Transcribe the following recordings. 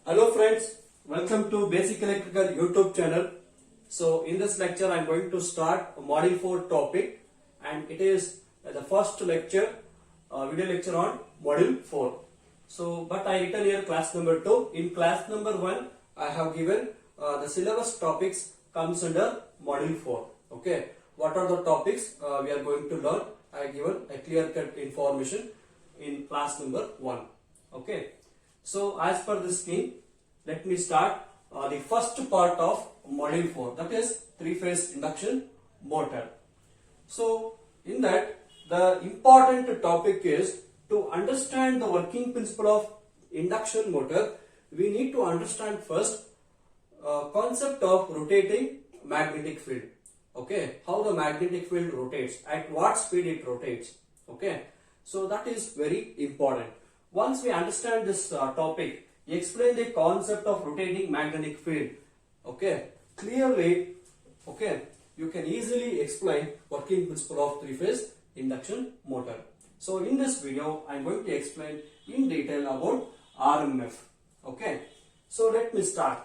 Hello friends, welcome to Basic Electrical YouTube channel. So in this lecture I am going to start module 4 topic, and it is the first lecture, video lecture on module 4. So but I written here class number 2. In class number 1 I have given the syllabus topics comes under module 4. Okay, what are the topics we are going to learn? I have given a clear cut information in class number 1. Okay, so as per this scheme, let me start the first part of module 4, that is 3-phase induction motor. So in that, the important topic is to understand the working principle of induction motor. We need to understand first concept of rotating magnetic field. Okay, how the magnetic field rotates, at what speed it rotates. Okay, so that is very important. Once we understand this topic, explain the concept of rotating magnetic field. Okay, clearly, okay, you can easily explain working principle of 3-phase induction motor. So in this video, I am going to explain in detail about RMF. Okay, so let me start.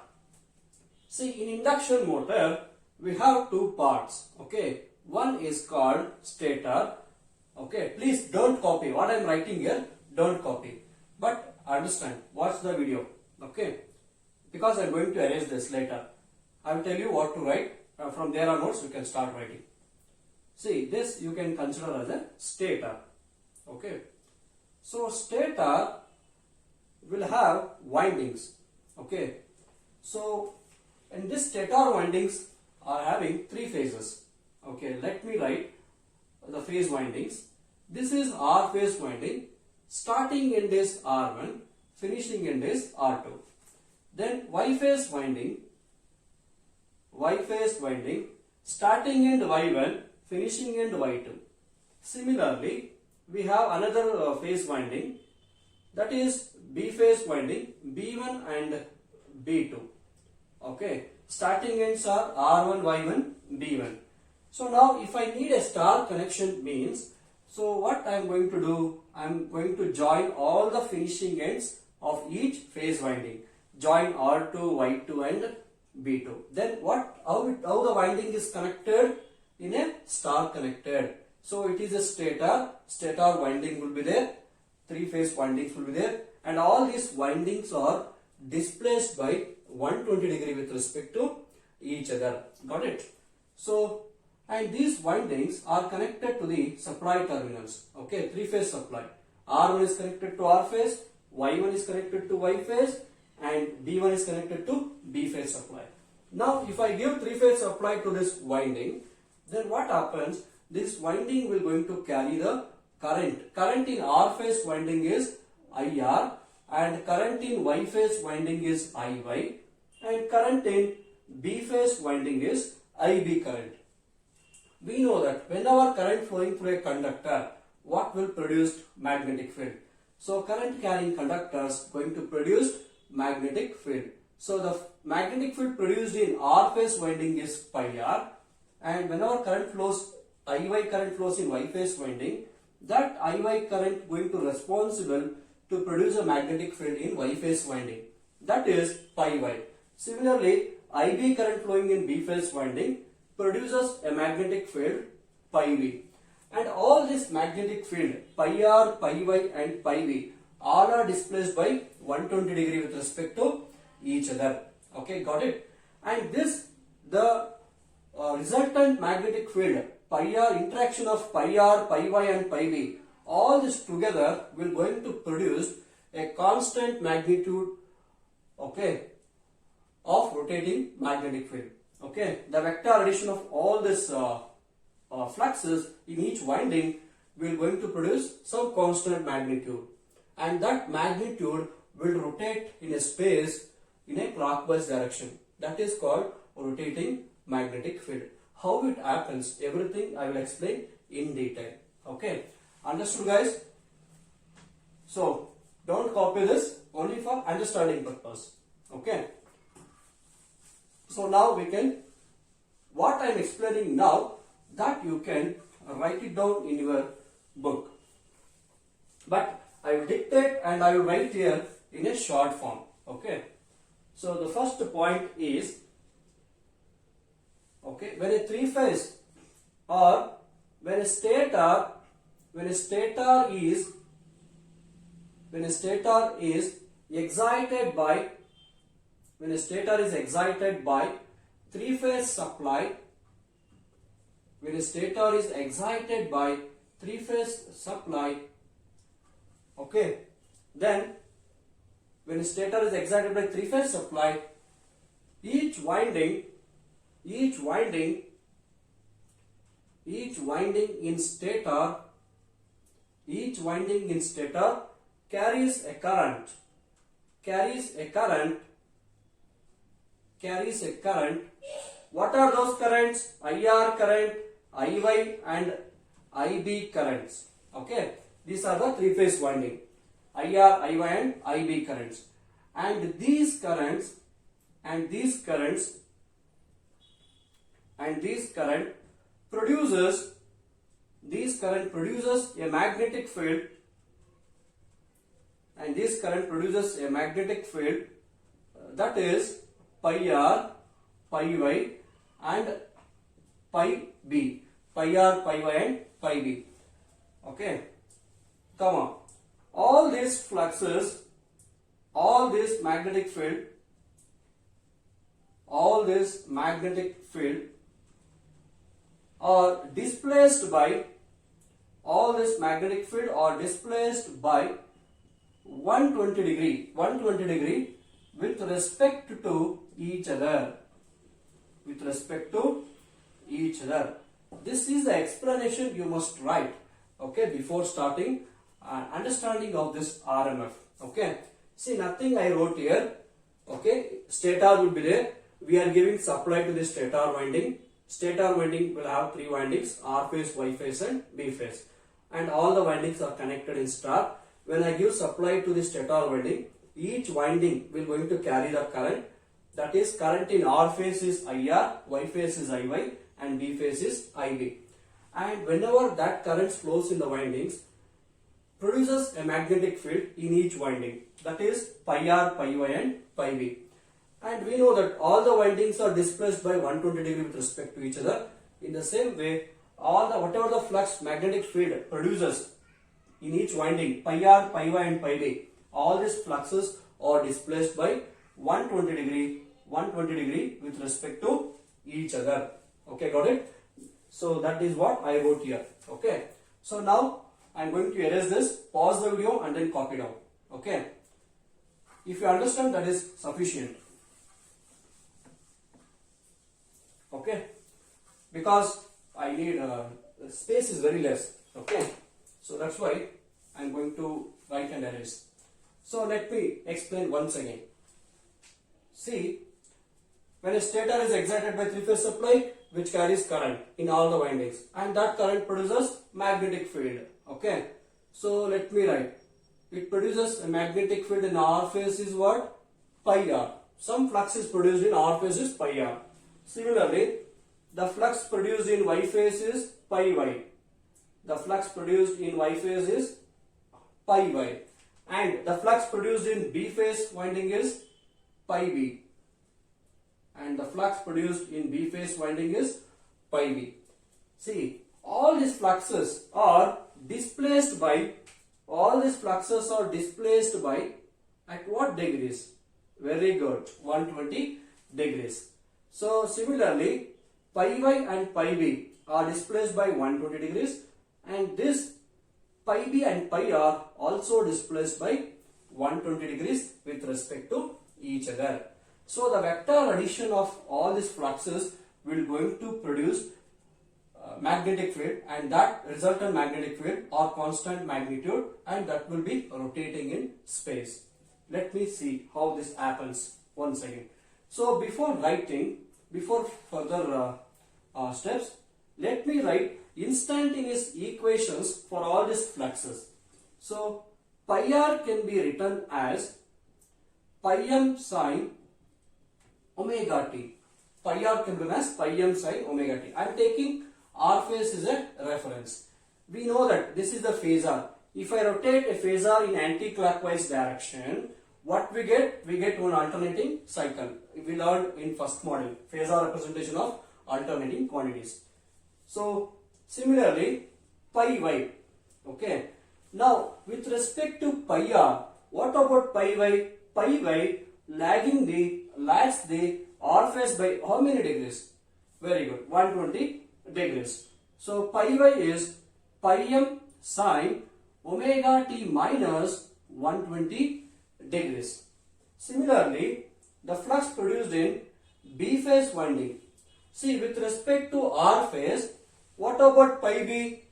See, in induction motor, we have two parts. Okay, one is called stator. Okay, please don't copy what I am writing here. Don't copy, but understand, watch the video. Okay, because I am going to erase this later. I will tell you what to write. From there onwards you can start writing. See, this you can consider as a stator. Okay, so stator will have windings. Okay, so in this stator windings are having 3 phases. Okay, let me write the phase windings. This is R phase winding, starting in this R1, finishing in this R2. Then Y phase winding, starting in Y1, finishing in Y2. Similarly, we have another phase winding, that is B phase winding, B1 and B2. Okay, starting ends are R1, Y1, B1. So now if I need a star connection means, so what I am going to do, I am going to join all the finishing ends of each phase winding. Join R2, Y2 and B2. Then how the winding is connected? In a star connected. So it is a stator winding will be there, 3-phase windings will be there, and all these windings are displaced by 120 degree with respect to each other. Got it? So, and these windings are connected to the supply terminals. Okay, 3-phase supply. R1 is connected to R phase, Y1 is connected to Y phase, and B1 is connected to B phase supply. Now, if I give 3-phase supply to this winding, then what happens? This winding will going to carry the current. Current in R phase winding is IR, and current in Y phase winding is IY, and current in B phase winding is IB current. We know that whenever current flowing through a conductor, what will produce? Magnetic field. So current carrying conductors going to produce magnetic field. So the magnetic field produced in R phase winding is pi R, and whenever current flows, IY current flows in Y phase winding, that IY current going to responsible to produce a magnetic field in Y phase winding, that is pi Y. Similarly, IB current flowing in B phase winding produces a magnetic field pi V, and all this magnetic field pi R, pi Y and pi V all are displaced by 120 degree with respect to each other. Okay, got it? And this, the resultant magnetic field pi R, interaction of pi R, pi Y and pi V, all this together will going to produce a constant magnitude, okay, of rotating magnetic field. Okay, the vector addition of all this fluxes in each winding will going to produce some constant magnitude, and that magnitude will rotate in a space in a clockwise direction. That is called rotating magnetic field. How it happens, everything I will explain in detail. Okay, understood guys? So don't copy this, only for understanding purpose. Okay, so now we can, what I am explaining now, that you can write it down in your book, but I will dictate and I will write here in a short form. Okay, So the first point is, okay, when a three phase or when a stator is excited by three phase supply, okay, then when a stator is excited by three phase supply, each winding in stator carries a current. What are those currents? IR current, IY and IB currents. Okay, these are the three phase winding. IR, IY and IB currents. And these current produces a magnetic field, that is pi R, pi Y and pi B. Pi R, pi Y and pi B. Okay, come on. All these fluxes, all this magnetic field are displaced by 120 degree with respect to each other. This is the explanation you must write, okay, before starting understanding of this RMF. Okay, see, nothing I wrote here. Okay, stator will be there. We are giving supply to the stator winding. Stator winding will have three windings: R phase, Y phase and B phase, and all the windings are connected in star. When I give supply to the stator winding, each winding will going to carry the current. That is, current in R phase is IR, Y phase is IY and B phase is IB. And whenever that current flows in the windings, produces a magnetic field in each winding, that is pi R, pi Y and pi B. And we know that all the windings are displaced by 120 degree with respect to each other. In the same way, whatever the flux magnetic field produces in each winding, pi R, pi Y and pi B, all these fluxes are displaced by 120 degree with respect to each other. Okay, got it? So that is what I wrote here. Okay, so now I am going to erase this, pause the video and then copy down. Okay, if you understand, that is sufficient. Okay, because I need space is very less. Okay, so that's why I am going to write and erase. So let me explain once again. See, when a stator is excited by three phase supply which carries current in all the windings, and that current produces magnetic field. Okay, so let me write. It produces a magnetic field in R phase is what? Pi R. Some flux is produced in R phase is pi R. Similarly, the flux produced in Y phase is pi Y. The flux produced in Y phase is pi Y. And the flux produced in B phase winding is pi B. And the flux produced in B phase winding is pi B. See, all these fluxes are displaced by at what degrees? Very good, 120 degrees. So similarly, pi Y and pi B are displaced by 120 degrees, and this pi B and pi R also displaced by 120 degrees with respect to each other. So the vector addition of all these fluxes will going to produce magnetic field, and that resultant magnetic field are constant magnitude, and that will be rotating in space. Let me see how this happens once again. So before further steps, let me write instantaneous equations for all these fluxes. So pi R can be written as pi m sine omega t. Pi R can be written as pi m sine omega t. I am taking R phase is a reference. We know that this is the phasor. If I rotate a phasor in anti-clockwise direction, what we get? We get one alternating cycle. We learned in first module, phasor representation of alternating quantities. So similarly, pi y. Okay. Now with respect to pi r, what about pi y? Pi y lags the r phase by how many degrees? Very good, 120 degrees. So pi y is pi m sine omega t minus 120 degrees. Similarly, the flux produced in B phase winding. See, with respect to R phase, what about pi B?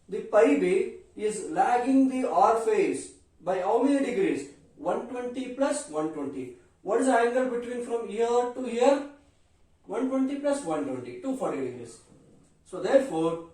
The pi B is lagging the R phase by how many degrees? 120 plus 120. What is the angle between from here to here? 120 plus 120, 240 degrees. So therefore,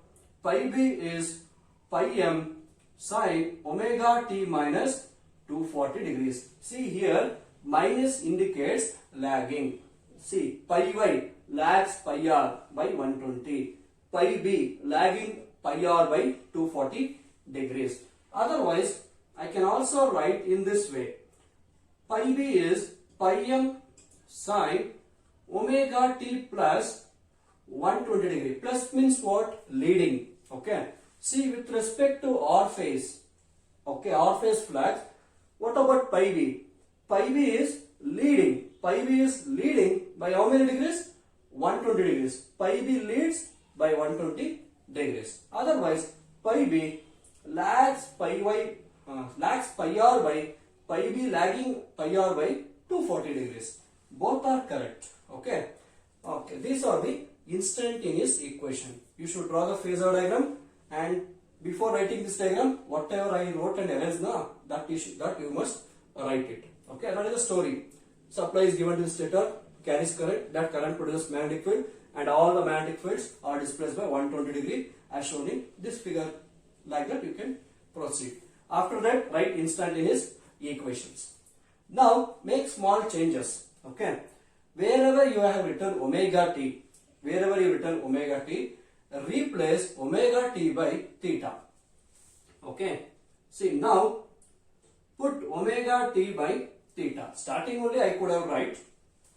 pi B is pi m sine omega t minus 240 degrees. See here, minus indicates lagging. See, pi y lags pi r by 120. Pi b lagging pi r by 240 degrees. Otherwise, I can also write in this way. Pi b is pi m sine omega t plus 120 degree. Plus means what? Leading. Okay. See, with respect to R phase, okay, R phase flux, what about pi b? Pi b is leading. Pi b is leading by how many degrees? 120 degrees. Pi b leads by 120 degrees. Otherwise, pi b lags pi y, lags pi r by pi b lagging pi r by 240 degrees. Both are correct. Okay. Okay. These are the instantaneous equation. You should draw the phasor diagram, and before writing this diagram, whatever I wrote and erased now, that you must write it. Okay, that is the story. Supply is given to the stator, carries current, that current produces magnetic field, and all the magnetic fields are displaced by 120 degree as shown in this figure. Like that you can proceed. After that, write instantaneous equations. Now make small changes. Okay, wherever you have written omega t, replace omega t by theta. Okay. See, now put omega t by theta. Starting only I could have write.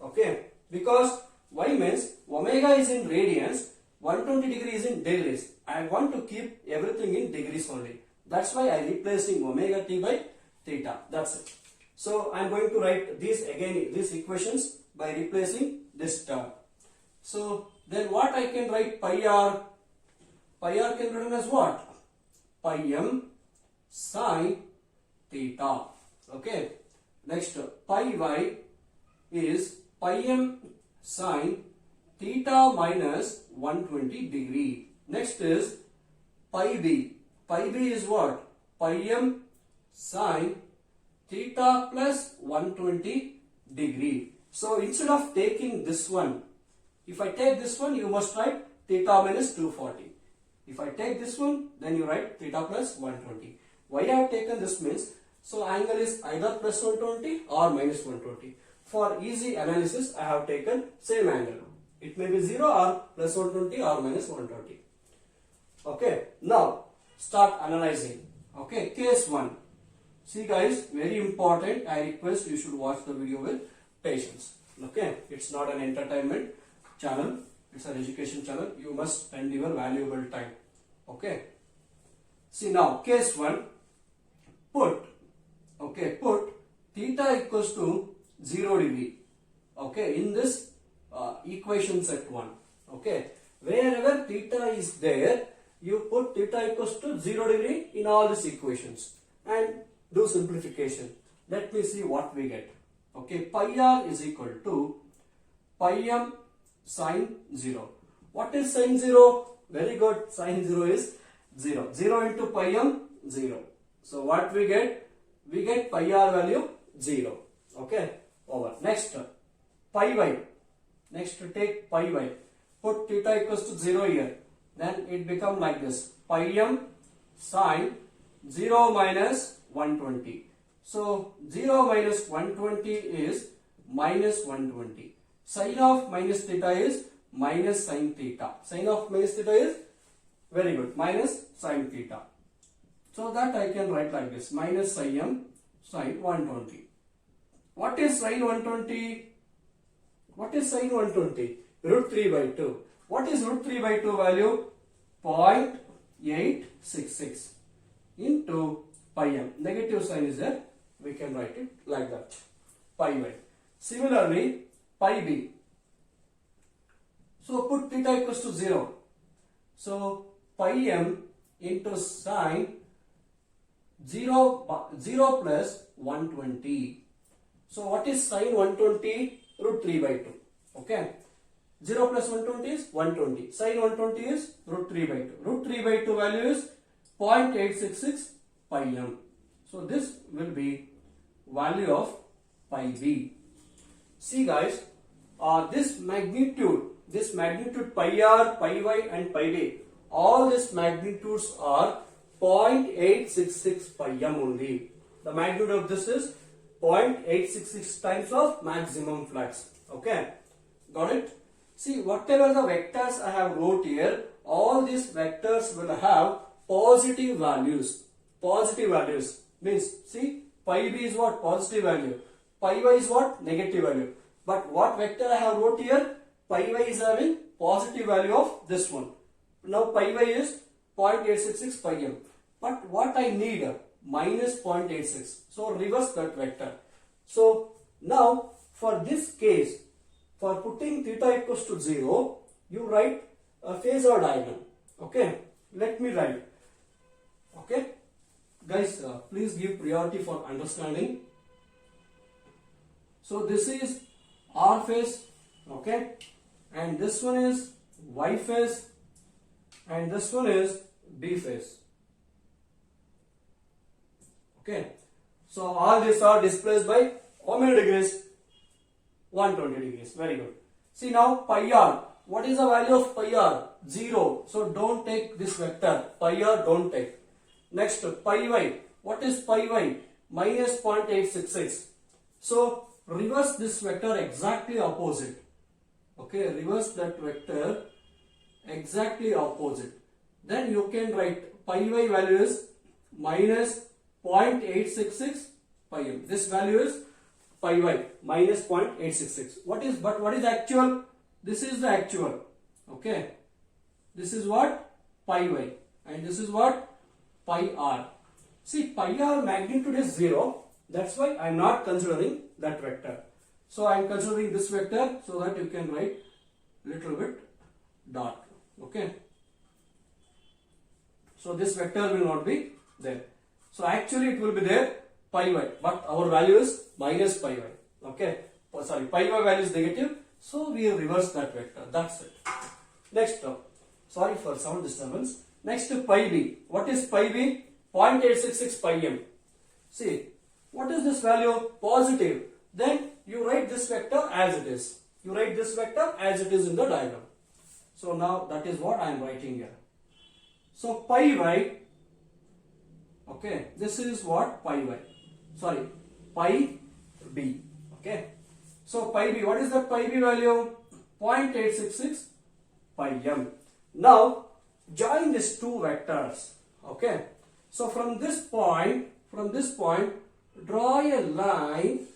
Okay. Because y means omega is in radians, 120 degrees in degrees. I want to keep everything in degrees only. That's why I replacing omega t by theta. That's it. So I am going to write these again, these equations by replacing this term. So then what I can write? Pi r. Pi r can be written as what? Pi m sine theta. Okay. Next, pi y is pi m sine theta minus 120 degree. Next is pi b. Pi b is what? Pi m sine theta plus 120 degree. So instead of taking this one, if I take this one, you must write theta minus 240. If I take this one, then you write theta plus 120. Why I have taken this means, so angle is either plus 120 or minus 120. For easy analysis, I have taken same angle. It may be 0 or plus 120 or minus 120. Okay, now start analyzing. Okay, case 1. See guys, very important. I request you should watch the video with patience. Okay, it's not an entertainment channel, it's an education channel. You must spend your valuable time. Okay, see now case 1, put theta equals to 0 degree. Okay, in this equation set 1. Okay, wherever theta is there, you put theta equals to 0 degree in all these equations and do simplification. Let me see what we get. Okay, pi r is equal to pi m sine 0. What is sine 0? Very good, sine 0 is 0. 0 into pi m, 0. So what we get? We get pi r value 0. Okay, over. Next, pi y. Next, take pi y. Put theta equals to 0 here. Then it become like this. Pi m sine 0 minus 120. So 0 minus 120 is minus 120. Sine of minus theta is minus sine theta. Sine of minus theta is, very good, minus sine theta. So that I can write like this, minus sine m sine 120. What is sine 120? What is sine 120? Root 3 by 2. What is root 3 by 2 value? 0.866 into pi m. Negative sign is there. We can write it like that. Pi y. Similarly, pi b. So put theta equals to 0. So pi m into sine 0 plus 120. So what is sine 120? Root 3 by 2. Okay. 0 plus 120 is 120. Sine 120 is root 3 by 2. Root 3 by 2 value is 0.866 pi m. So this will be value of pi b. See guys, this magnitude pi r, pi y and pi b, all these magnitudes are 0.866 pi m only. The magnitude of this is 0.866 times of maximum flux. Okay, got it? See, whatever the vectors I have wrote here, all these vectors will have positive values. Positive values means, see, pi b is what? Positive value. Pi y is what? Negative value. But what vector I have wrote here? Pi y is having positive value of this one. Now pi y is 0.866 pi m. But what I need? Minus 0.86. So reverse that vector. So now for this case, for putting theta equals to 0, you write a phasor diagram. Okay, let me write. Okay, guys, please give priority for understanding. So this is R phase, okay, and this one is Y phase, and this one is B phase. Okay, so all these are displaced by how many degrees? 120 degrees. Very good. See now pi r. What is the value of pi r? 0. So don't take this vector. Pi r don't take. Next pi y. What is pi y? Minus 0.866. So reverse this vector exactly opposite. Okay, reverse that vector exactly opposite. Then you can write pi y value is minus 0.866 pi m. This value is pi y minus 0.866. What is actual? This is the actual. Okay. This is what? Pi y. And this is what? Pi r. See, pi r magnitude is 0. That's why I am not considering that vector. So I am considering this vector so that you can write little bit dark. Okay. So this vector will not be there. So actually it will be there pi y, but our value is minus pi y. Okay. Oh, sorry, pi y value is negative. So we reverse that vector. That's it. Next, sorry for sound disturbance. Next pi b. What is pi b? 0.866 pi m. See, what is this value? Positive. Then you write this vector as it is. You write this vector as it is in the diagram. So now that is what I am writing here. So pi y. Okay, this is what? Pi y. Sorry, pi b. Okay. So pi b, what is the pi b value? 0.866 pi m. Now join these two vectors. Okay. So from this point, draw a line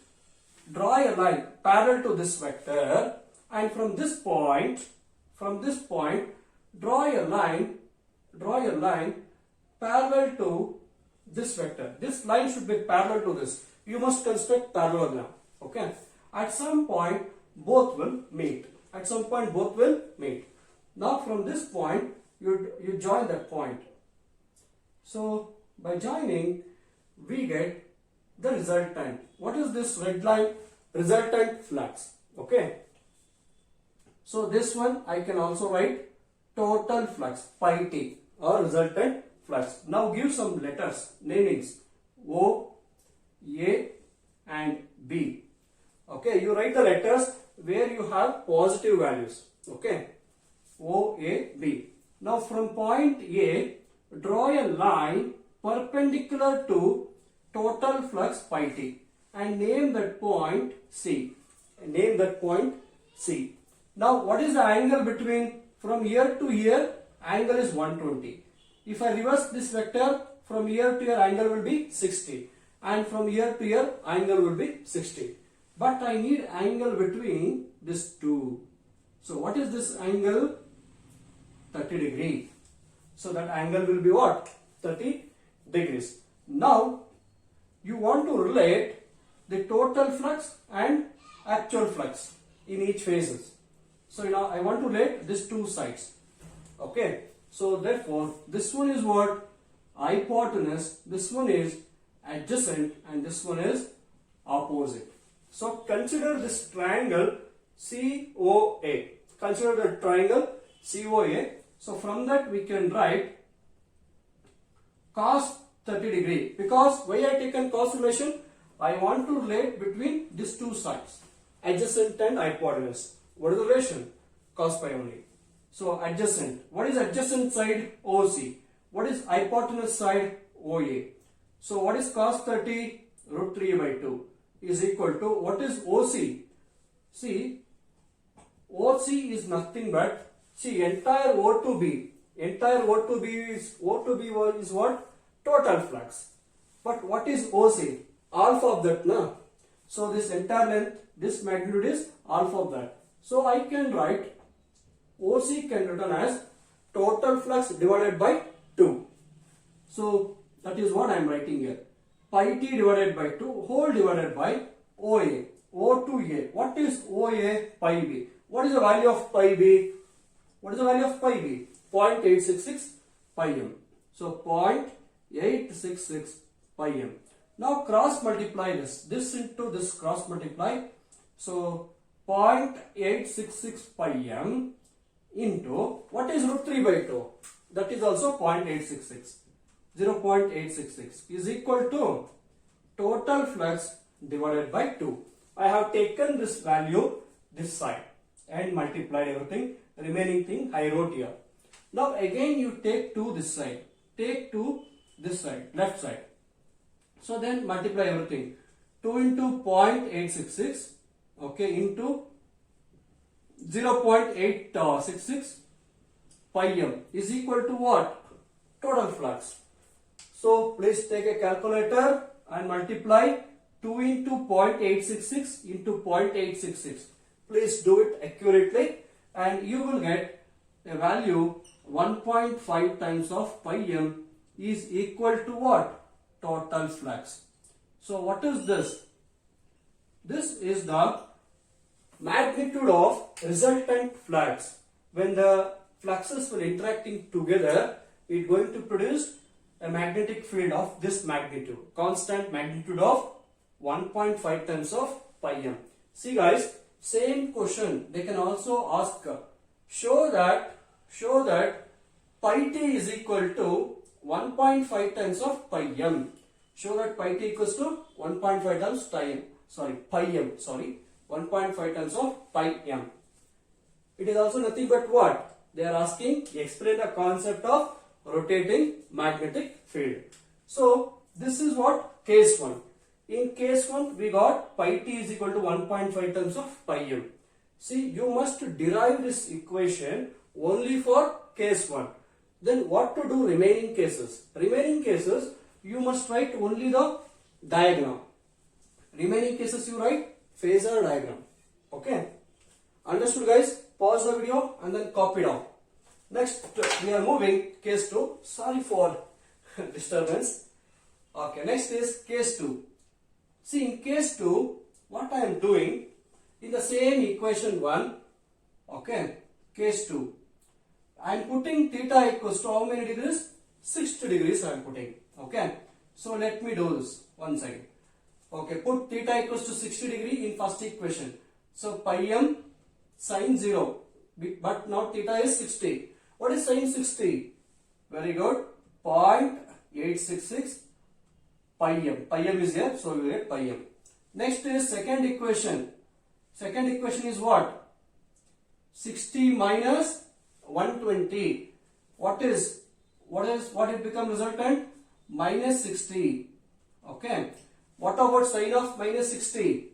parallel to this vector, and from this point, draw a line parallel to this vector. This line should be parallel to this. You must construct parallelogram. Okay. At some point, both will meet. Now from this point, you join that point. So by joining, we get the resultant. What is this red line? Resultant flux. Okay. So this one I can also write total flux, pi t, or resultant flux. Now give some letters, namings, O, A and B. Okay, you write the letters where you have positive values. Okay, O, A, B. Now from point A, draw a line perpendicular to total flux pi t and name that point C. Now what is the angle between from here to here? Angle is 120. If I reverse this vector, from here to here angle will be 60, and from here to here angle will be 60. but I need angle between these two. So what is this angle? 30 degree. So that angle will be what? 30 degrees. Now you want to relate the total flux and actual flux in each phases. So now I want to relate these two sides. Okay. So therefore this one is what? Hypotenuse. This one is adjacent and this one is opposite. So consider this triangle COA. Consider the triangle COA. So from that we can write cos 30 degree. Because why I taken cos relation? I want to relate between these two sides, adjacent and hypotenuse. What is the relation? Cos pi only. So adjacent. What is adjacent side? OC. What is hypotenuse side? OA. So what is cos 30? Root 3 by 2 is equal to, what is OC? See, OC is nothing but, see, entire O to B is what? Total flux. But what is OC? Alpha of that, na? So this entire length, this magnitude is alpha of that. So I can write OC can written as total flux divided by 2. So that is what I am writing here. Pi t divided by 2 whole divided by OA. O to A. What is OA? Pi b. What is the value of pi b? What is the value of pi b? 0.866 pi m. So 0.866 pi m. Now cross multiply this into this cross multiply. So 0.866 pi m into, what is root 3 by 2? That is also 0.866. 0.866 is equal to total flux divided by 2. I have taken this value this side and multiplied everything. Remaining thing I wrote here. Now again you take 2 this side. Take 2 this side, left side. So then multiply everything. 2 into 0.866, okay, into 0.866 pi m is equal to what? Total flux. So please take a calculator and multiply 2 into 0.866 into 0.866. Please do it accurately and you will get a value 1.5 times of pi m is equal to what? Total flux. So what is this? This is the magnitude of resultant flux. When the fluxes will interacting together, it is going to produce a magnetic field of this magnitude, constant magnitude of 1.5 times of pi m. See guys, same question they can also ask, show that pi t is equal to 1.5 times of pi m. Show that pi t equals to 1.5 times pi m. 1.5 times of pi m. It is also nothing but what? They are asking, explain the concept of rotating magnetic field. So this is what? Case 1. In case 1 we got pi t is equal to 1.5 times of pi m. See, you must derive this equation only for case 1. Then what to do remaining cases? Remaining cases you must write only the diagram. Remaining cases you write phasor diagram. Okay? Understood guys? Pause the video and then copy down. Next we are moving case 2. Sorry for disturbance. Okay, next is case 2. See, in case 2 what I am doing, in the same equation 1, okay, case 2, I am putting theta equals to how many degrees? 60 degrees I am putting. Okay, so let me do this one second. Okay, put theta equals to 60 degree in first equation. So pi m sin 0, but now theta is 60. What is sin 60? Very good. 0.866 pi m. Pi m is here, so we will get pi m. Next is second equation. Second equation is what? 60 minus 120. What it become resultant? Minus 60. Okay. What about sin of minus 60?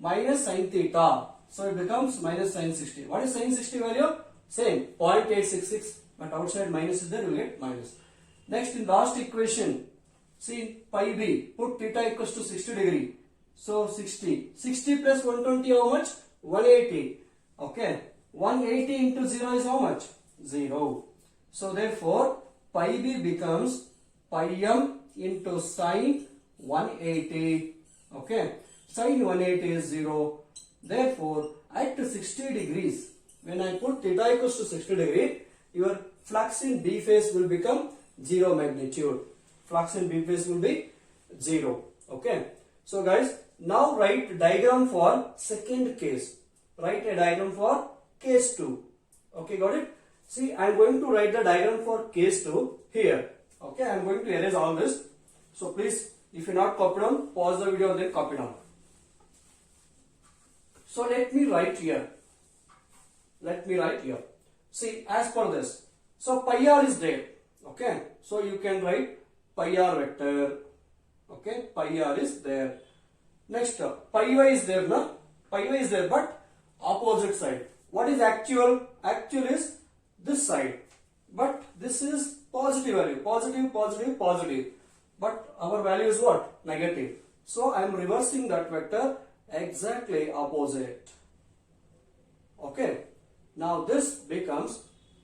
Minus sin theta. So it becomes minus sin 60. What is sin 60 value? Same, 0.866. But outside minus is there, we will get minus. Next, in last equation, see pi b, put theta equals to 60 degree. So 60. 60 plus 120 how much? 180. Okay. 180 into 0 is how much? 0. So therefore pi b becomes pi m into sine 180. Okay. Sine 180 is 0. Therefore at 60 degrees, when I put theta equals to 60 degree, your flux in B phase will become 0 magnitude. Flux in B phase will be 0. Okay. So guys, now write diagram for second case. Write a diagram for case 2. Okay, got it? See, I am going to write the diagram for case 2 here. Okay, I am going to erase all this. So please, if you not copy down, pause the video and then copy down. So let me write here. Let me write here. See, as per this. So pi r is there. Okay. So you can write pi r vector. Okay. Pi r is there. Next, pi y is there, na? Pi y is there, but opposite side. What is actual? Actual is this side. But this is positive value. Positive, positive, positive. But our value is what? Negative. So I am reversing that vector exactly opposite. Okay. Now this becomes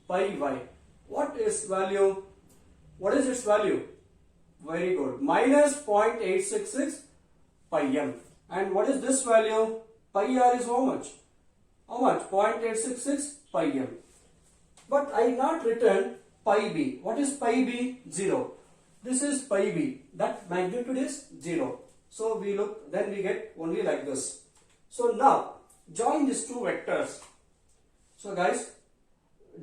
pi y. What is value? What is its value? Very good. Minus 0.866 pi m. And what is this value? Pi r is how much? How much? 0.866 pi m. But I not written pi b. What is pi b? 0. This is pi b. That magnitude is 0. So we look, then we get only like this. So now join these two vectors. So guys,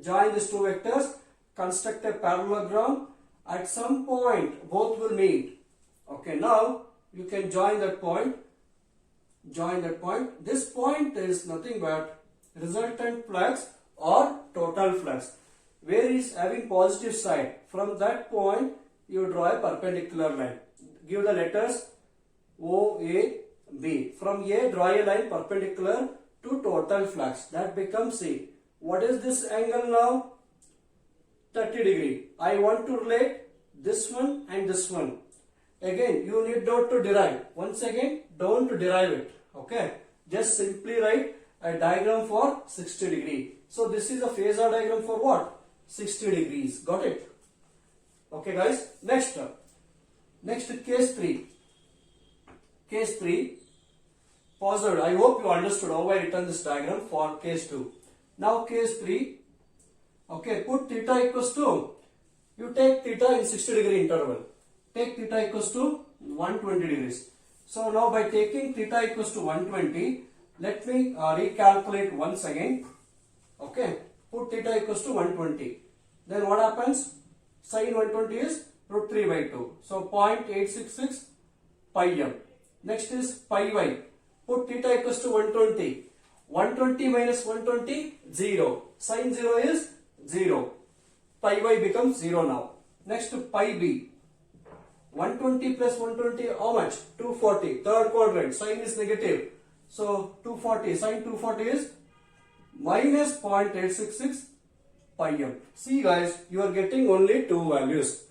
join these two vectors, construct a parallelogram. At some point both will meet. Okay, now you can join that point. Join that point. This point is nothing but resultant flux or total flux. Where is having positive side? From that point you draw a perpendicular line. Give the letters O, A, B. From A draw a line perpendicular to total flux. That becomes C. What is this angle now? 30 degree. I want to relate this one and this one. Again, you need not to derive. Once again, don't derive it. Okay. Just simply write a diagram for 60 degree. So this is a phasor diagram for what? 60 degrees. Got it? Okay guys. Next case 3. Case 3. Pause it. I hope you understood how I written this diagram for case 2. Now case 3. Okay, put theta equals to, you take theta in 60 degree interval. Take theta equals to 120 degrees. So now by taking theta equals to 120, let me recalculate once again. Okay, put theta equals to 120. Then what happens? Sin 120 is root 3 by 2. So 0.866 pi m. Next is pi y. Put theta equals to 120. 120 minus 120, 0. Sin 0 is 0. Pi y becomes 0 now. Next to pi b. 120 plus 120 how much? 240. Third quadrant. Sin is negative. So 240. Sin 240 is minus 0.866 pi m. See guys, you are getting only two values.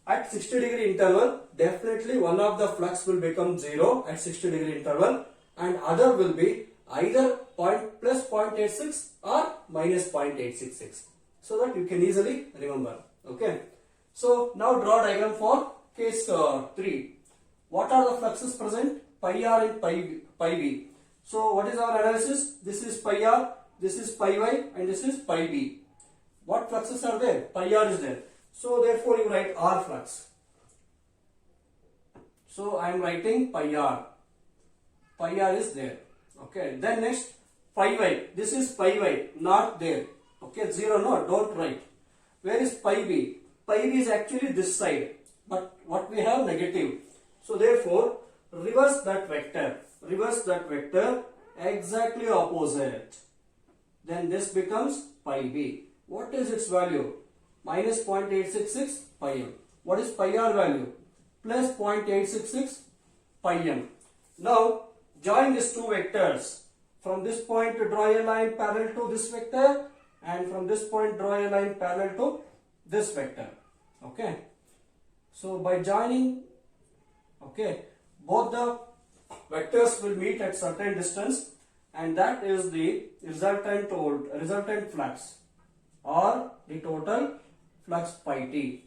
At 60 degree interval, definitely one of the flux will become 0 at 60 degree interval and other will be either plus 0.86 or minus 0.866. So that you can easily remember. Okay. So now draw diagram for case 3. What are the fluxes present? Pi r and pi b. So what is our analysis? This is pi r, this is pi y and this is pi b. What fluxes are there? Pi r is there. So therefore you write r flux. So I am writing pi r. Pi r is there. Okay. Then next pi y. This is pi y, not there. Okay, 0 no, don't write. Where is pi b? Pi b is actually this side, but what we have negative. So therefore, reverse that vector. Reverse that vector exactly opposite. Then this becomes pi b. What is its value? Minus 0.866 pi m. What is pi r value? Plus 0.866 pi m. Now, join these two vectors. From this point to draw a line parallel to this vector and from this point draw a line parallel to this vector. Okay. So by joining, okay, both the vectors will meet at certain distance, and that is the resultant flux or the total flux pi t.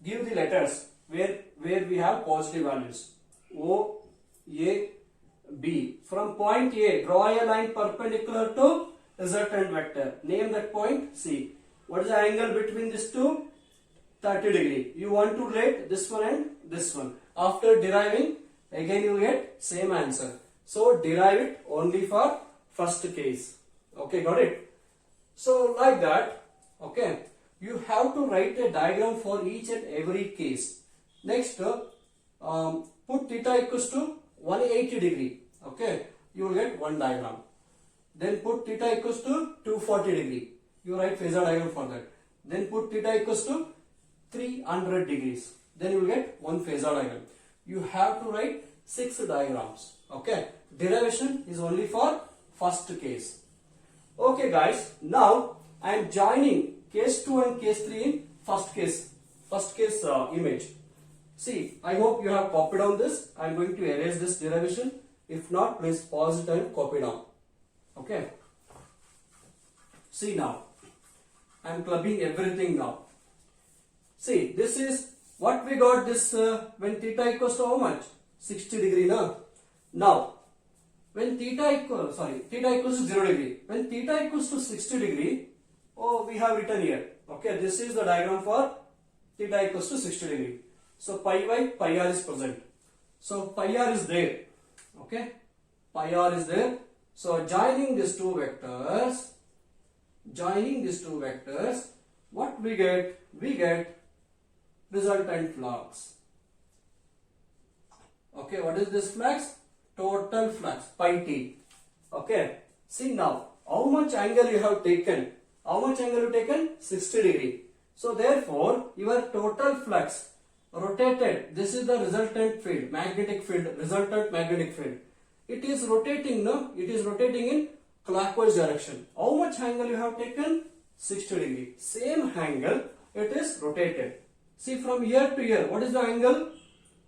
Give the letters where we have positive values. O, A, B. From point A, draw a line perpendicular to resultant vector. Name that point C. What is the angle between these two? 30 degree. You want to relate this one and this one. After deriving, again you get same answer. So derive it only for first case. Okay, got it? So like that, okay, you have to write a diagram for each and every case. Next, put theta equals to 180 degree. Okay, you will get one diagram. Then put theta equals to 240 degree. You write phasor diagram for that. Then put theta equals to 300 degrees. Then you will get one phasor diagram. You have to write 6 diagrams. Okay, derivation is only for first case. Okay guys, now I am joining case 2 and case 3 in first case image. See, I hope you have copied down this. I am going to erase this derivation. If not, please pause it and copy down. Okay. See now, I am clubbing everything now. See, this is what we got this when theta equals to how much? 60 degree now. Now, when theta equals to 0 degree. When theta equals to 60 degree, oh, we have written here. Okay, this is the diagram for theta equals to 60 degree. So pi y, pi r is present. So pi r is there. Okay, pi r is there. So joining these two vectors, what we get? We get resultant flux. Okay, what is this flux? Total flux, pi t. Okay, see now, how much angle you have taken? 60 degree. So therefore, your total flux rotated. This is the resultant field, resultant magnetic field. It is rotating, no? It is rotating in clockwise direction. How much angle you have taken? 60 degree. Same angle, it is rotated. See, from here to here, what is the angle?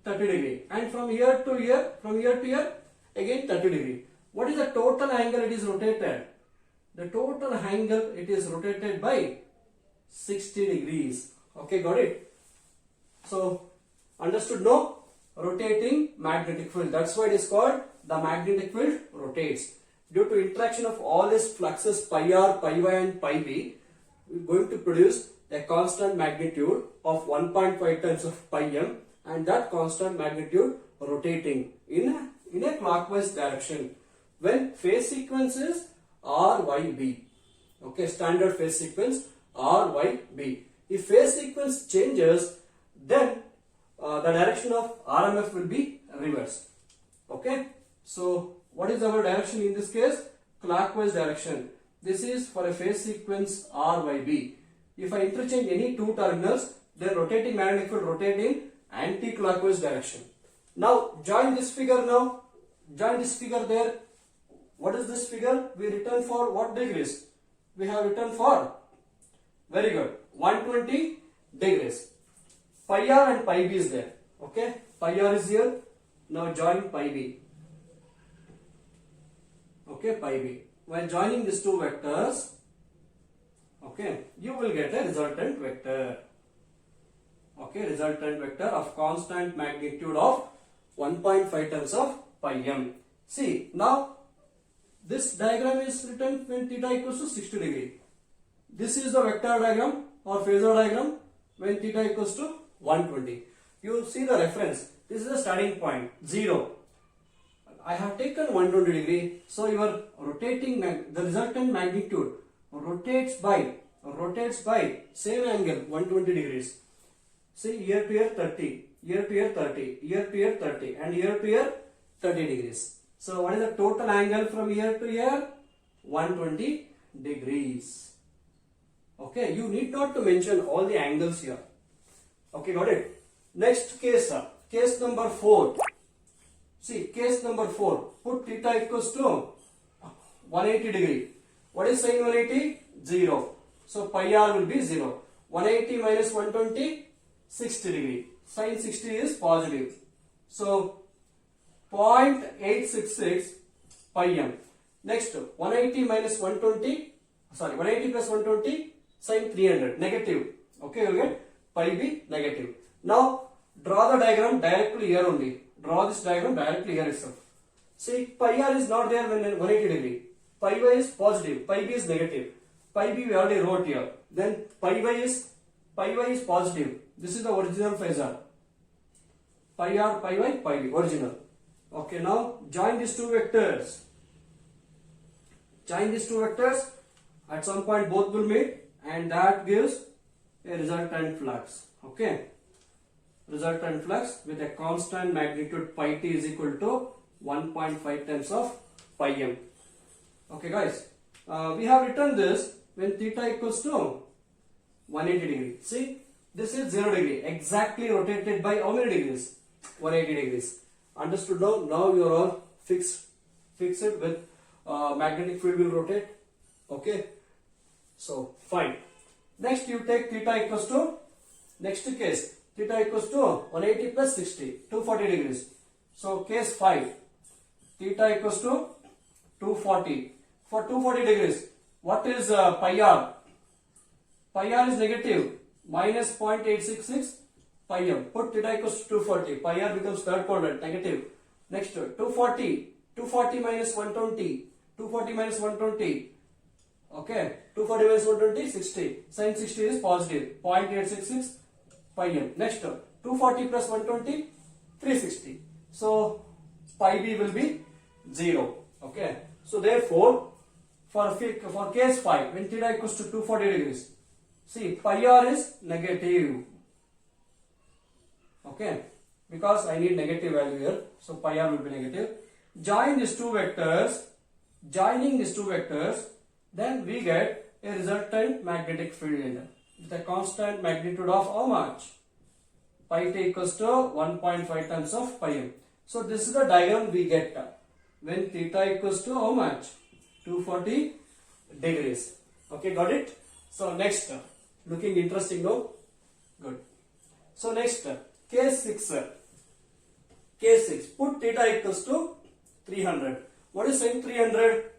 30 degree. And from here to here, again 30 degree. What is the total angle it is rotated? The total angle it is rotated by 60 degrees. Okay, got it? So, understood, no? Rotating magnetic field. That's why it is called the magnetic field rotates. Due to interaction of all these fluxes pi r, pi y and pi b, we are going to produce a constant magnitude of 1.5 times of pi m, and that constant magnitude rotating in a clockwise direction when phase sequence is R, Y, B. Okay, standard phase sequence R, Y, B. If phase sequence changes, then the direction of RMF will be reversed. Okay, so what is our direction in this case? Clockwise direction. This is for a phase sequence R, Y, B. If I interchange any two terminals, then rotating magnetic field rotate in anti-clockwise direction. Now join this figure now. Join this figure there. What is this figure? We written for what degrees? We have written for, very good, 120 degrees. Pi r and pi b is there. Okay, pi r is here. Now join pi b. Okay, pi b. While joining these two vectors, okay, you will get a resultant vector. Okay, resultant vector of constant magnitude of 1.5 times of pi m. See, now this diagram is written when theta equals to 60 degree. This is the vector diagram or phasor diagram when theta equals to 120. You see the reference. This is the starting point, 0. I have taken 120 degree. So your rotating, the resultant magnitude rotates by same angle, 120 degrees. See, here to here 30, here to here 30, here to here 30, and here to here 30 degrees. So what is the total angle from here to here? 120 degrees. Okay, you need not to mention all the angles here. Okay, got it? Next case, case number 4. See, case number 4. Put theta equals to 180 degree. What is sin 180? 0. So pi r will be 0. 180 minus 120, 60 degree. Sin 60 is positive. So 0.866 pi m. Next 180 minus 120, sorry 180 plus 120 sin 300 negative. Okay, you get pi b negative. Now draw the diagram directly here only. Draw this diagram directly here itself. See, pi r is not there when 180 degree. Pi y is positive, pi b is negative. Pi b we already wrote here. Then pi y is positive. This is the original phasor. Pi r, pi y, pi b, original. Okay, now join these two vectors. Join these two vectors. At some point both will meet, and that gives a resultant flux. Okay, resultant flux with a constant magnitude pi t is equal to 1.5 times of pi m. Okay guys, we have written this when theta equals to 180 degree. See, this is 0 degree, exactly rotated by how many degrees? 180 degrees. Understood now? Now you are all fixed it with magnetic field will rotate. Okay, so fine. Next you take theta equals to, next case, theta equals to 180 plus 60, 240 degrees. So case 5, theta equals to 240. For 240 degrees, what is pi r? Pi r is negative, minus 0.866 pi m. Put theta equals to 240, pi r becomes third quadrant, negative. Next 240, 240 minus 120, 240 minus 120. Okay, 240 minus 120, 60. Sin 60 is positive, 0.866 pi m. Next 240 plus 120, 360. So pi b will be 0. Okay, so therefore for case 5, when theta equals to 240 degrees, see pi r is negative. Okay, because I need negative value here, so pi r will be negative. Join these two vectors. Joining these two vectors, then we get a resultant magnetic field with a constant magnitude of how much? Pi t equals to 1.5 times of pi m. So this is the diagram we get when theta equals to how much? 240 degrees. Okay, got it? So next, looking interesting now? Good. So next, case 6. Case 6, put theta equals to 300. What is sin 300?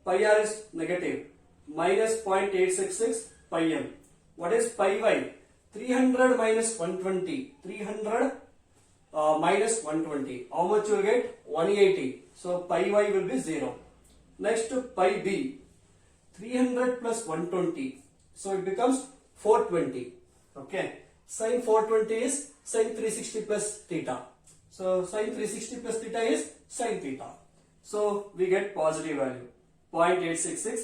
Pi r is negative, minus 0.866 pi m. What is pi y? 300 minus 120. 300 minus 120. How much you will get? 180. So pi y will be 0. Next pi b. 300 plus 120. So it becomes 420. Okay. Sin 420 is sin 360 plus theta. So sin 360 plus theta is sin theta. So we get positive value, 0.866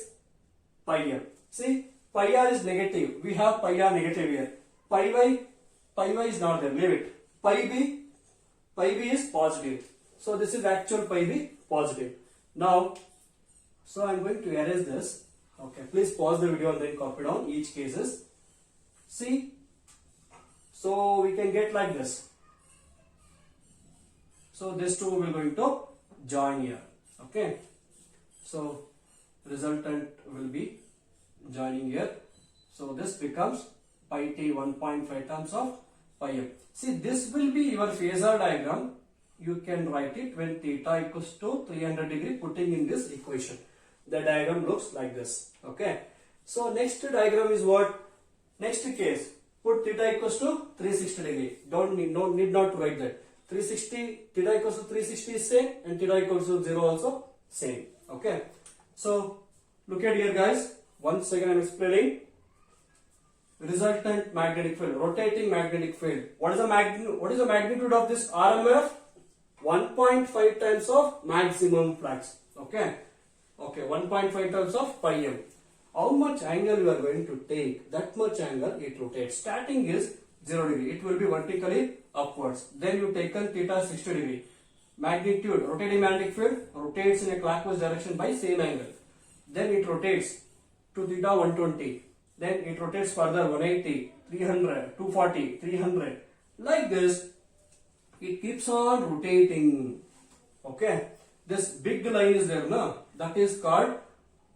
pi m. See, pi r is negative. We have pi r negative here. Pi y is not there. Leave it. Pi b is positive. So this is actual pi b positive. Now, so I am going to erase this. Okay, please pause the video and then copy down each cases. See, so we can get like this. So these two we are going to join here. Okay, so resultant will be joining here. So this becomes pi t 1.5 times of pi m. See, this will be your phasor diagram. You can write it when theta equals to 300 degree, putting in this equation. The diagram looks like this. Okay, so next diagram is what? Next case, put theta equals to 360 degree. Need not to write that. 360, theta equals to 360 is same, and theta equals to 0 also same. Okay, so look at here guys, once again I am explaining. Resultant magnetic field, rotating magnetic field. What is the magnitude of this RMF? 1.5 times of maximum flux. Okay, 1.5 times of pi m. How much angle you are going to take, that much angle it rotates. Starting is 0 degree, it will be vertically upwards. Then you taken theta 60 degree. Magnitude, rotating magnetic field rotates in a clockwise direction by same angle. Then it rotates to theta 120. Then it rotates further 180, 300, 240, 300. Like this, it keeps on rotating. Okay, this big line is there, no? That is called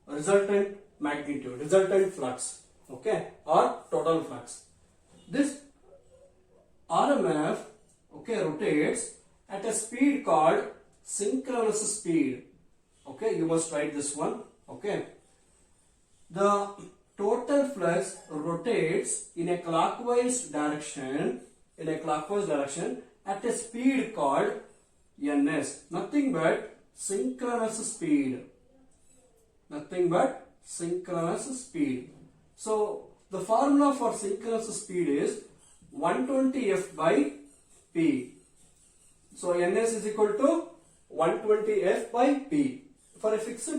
resultant magnitude, resultant flux. Okay, or total flux. This RMF, okay, rotates at a speed called synchronous speed. Okay, you must write this one. Okay, the total flux rotates in a clockwise direction at a speed called ns, nothing but synchronous speed. So the formula for synchronous speed is 120f by p. So ns is equal to 120f by p. For a fixed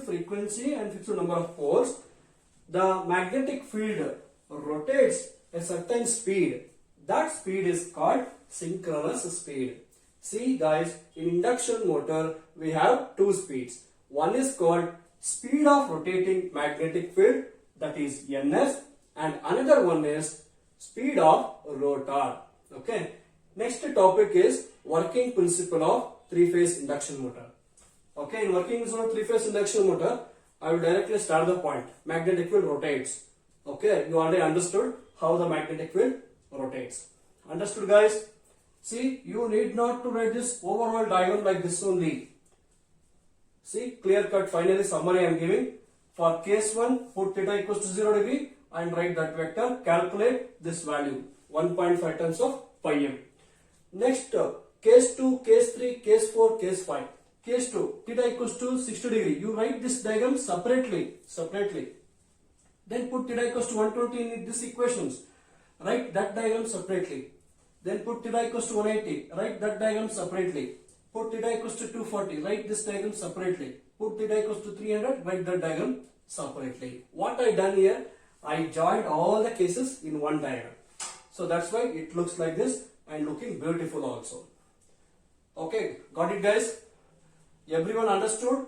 frequency and fixed number of poles, the magnetic field rotates a certain speed. That speed is called synchronous speed. See guys, in induction motor we have two speeds. One is called speed of rotating magnetic field, that is ns, and another one is speed of rotor. Okay. Next topic is working principle of three-phase induction motor. Okay, in working principle of three-phase induction motor, I will directly start the point. Magnetic field rotates. Okay, you already understood how the magnetic field rotates. Understood guys? See, you need not to write this overall diagram like this only. See, clear cut, finally summary I am giving. For case 1, put theta equals to 0 degree and write that vector. Calculate this value, 1.5 times of pi m. Next, case 2, case 3, case 4, case 5. Case 2, theta equals to 60 degree. You write this diagram separately. Then put theta equals to 120 in these equations. Write that diagram separately. Then put theta equals to 180. Write that diagram separately. Put theta equals to 240. Write this diagram separately. Put theta equals to 300. Write that diagram separately. What I done here, I joined all the cases in one diagram. So that's why it looks like this and looking beautiful also. Okay, got it guys? Everyone understood?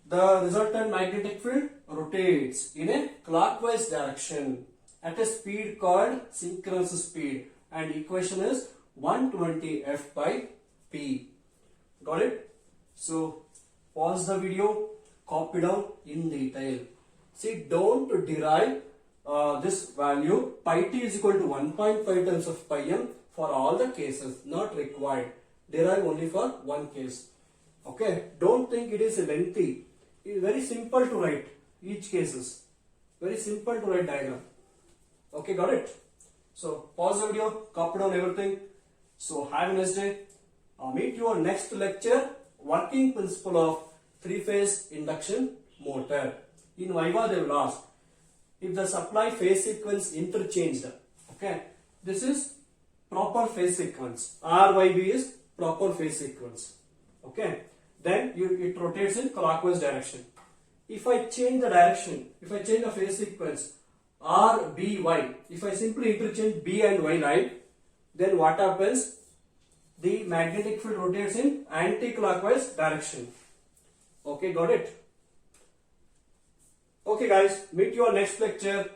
The resultant magnetic field rotates in a clockwise direction at a speed called synchronous speed, and equation is 120f by p. Got it? So pause the video, copy down in detail. See, don't derive this value pi t is equal to 1.5 times of pi m for all the cases, not required. Derive only for one case. Okay, don't think it is lengthy. It is very simple to write each cases. Very simple to write diagram. Okay, got it? So pause the video, copy down everything. So have a nice day. Meet you on next lecture, working principle of three-phase induction motor. In Viva they will ask if the supply phase sequence interchanged. Okay, this is proper phase sequence. RYB is proper phase sequence. Okay, then it rotates in clockwise direction. If I change the direction, if I change the phase sequence RBY, if I simply interchange B and Y line, then what happens? The magnetic field rotates in anti-clockwise direction. Okay, got it? Okay guys, meet you on next lecture,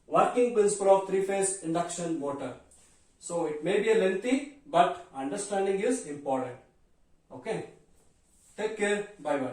working principle of three-phase induction motor. So it may be a lengthy, but understanding is important. Okay, take care, bye bye.